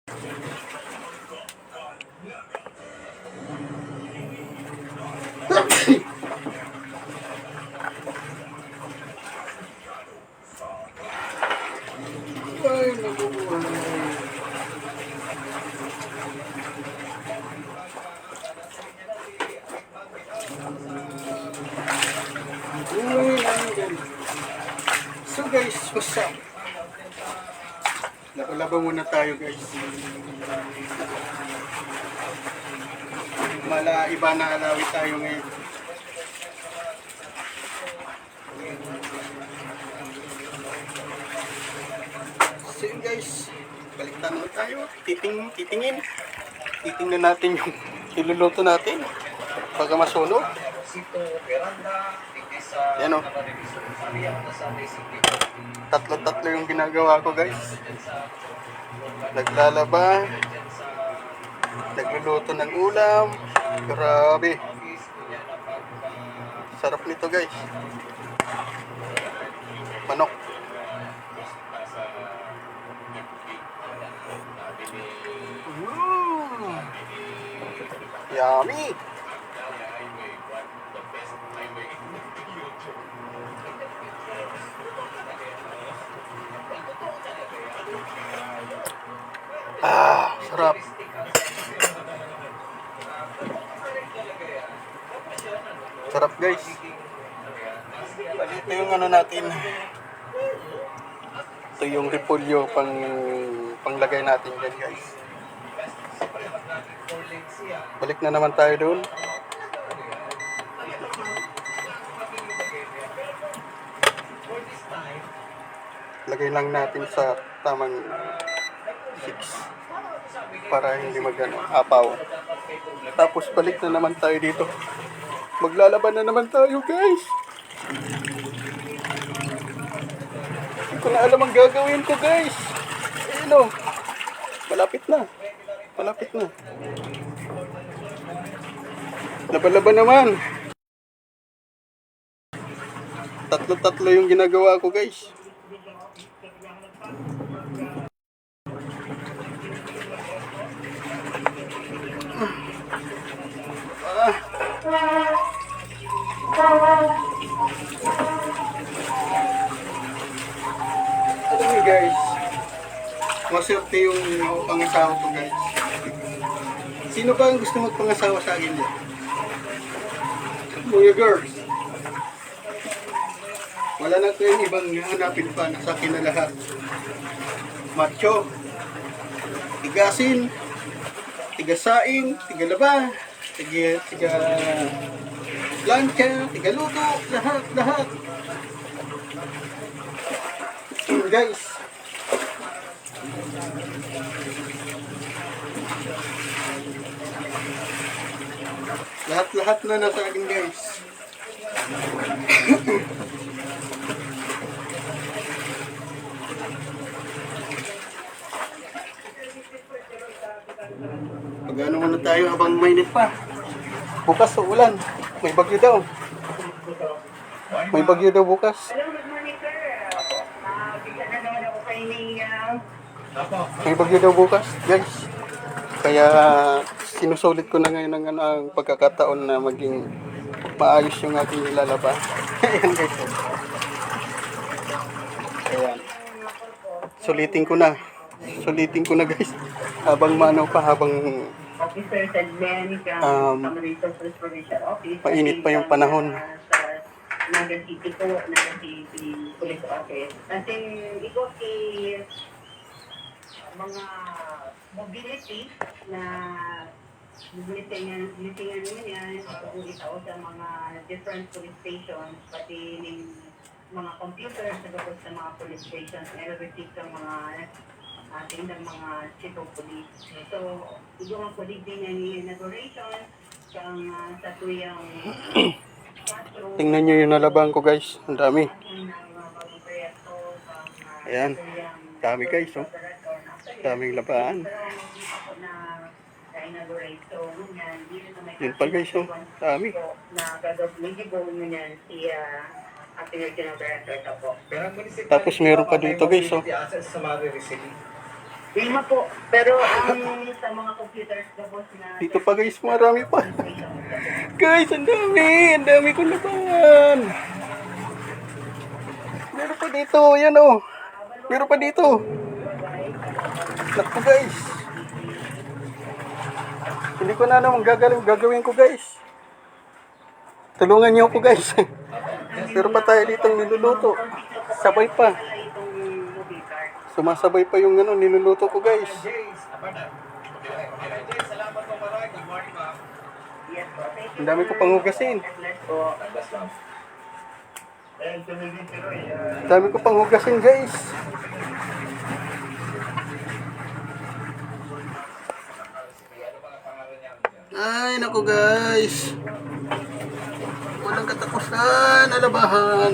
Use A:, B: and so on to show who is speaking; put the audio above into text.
A: Ay, nabubuhay. Uy, namin. So guys, what's up? Laba-laba muna tayo guys. Mala iba na alawi tayo ngayon. So yun guys, balik naman tayo. Titingnan natin yung iluluto natin. Baka masunog. Yan o. Tatlo yung ginagawa ko guys. Naglalaba. Nagluluto ng ulam. Grabe. Sarap nito guys. Manok. Yummy. Sarap. Sarap guys. Ito yung ano natin. Ito yung repolyo panglagay natin dyan guys. Balik na naman tayo doon. Lagay lang natin sa tamang 6 para hindi apaw. Tapos balik na naman tayo dito. Maglalaban na naman tayo guys. Hindi ko na alam ang gagawin ko guys. Ayun o. Malapit na. Malapit na. Laban-laban naman. Tatlo yung ginagawa ko guys. Alam niyo guys, maswerte yung pangasawa ko guys. Sino ba ang gusto magpangasawa sa akin dyan? Mga girls. Wala na tayong ibang hanapin pa, nasa akin na lahat. Macho, tigasin, tigasaing, tigalaba, tiga plancha, tigaluto, lahat. Guys, lahat na nasa akin guys. Pag-ano muna tayo habang mainit pa. Bukas ulan. May bagyo daw. May bagyo daw bukas.
B: Hello, good morning sir. Bigyan na naman ako kayo ng...
A: May bagyo daw bukas, guys. Kaya sinusulit ko na ngayon ang pagkakataon na maging maayos yung aking ilalaba. Ayan guys. Ayan. Sulitin ko na guys. Habang
B: Officer Sedmen, Resources Provincial Office.
A: mainit pa yung panahon.
B: Naga City po, Naga City Police Office. Kasi ito mga mobility na bilitingan naman yan, itaw sa mga different police stations, pati ng mga computers sa gabos sa mga police stations, receive sa mga ating mga chief of police. So, ito ang police din yan yung inauguration, sa tuyang
A: Tingnan nyo yung nalaban ko guys. Ang dami. Ayan. Dami guys. Oh. Daming labaan. Yun pa guys. Oh. Dami. Tapos meron pa dito guys. Oh.
B: Lima po. Pero ang sa mga computers na boss na...
A: Dito pa guys, marami pa. Guys, ang dami. Ang dami ko na pan. Meron pa dito. Yan oh. Meron pa dito. Naku guys. Hindi ko na naman gagawin ko guys. Tulungan niyo ako guys. Meron pa tayo dito niluluto. Sabay pa.
B: Itong movie card.
A: Sumasabay pa yung ano, niluluto ko guys.
B: Yes po. Thank you.
A: Ang dami ko pang hugasin.
B: Bless po.
A: Ang dami ko pang hugasin guys. Ay, naku guys. Walang katapusan na labahan.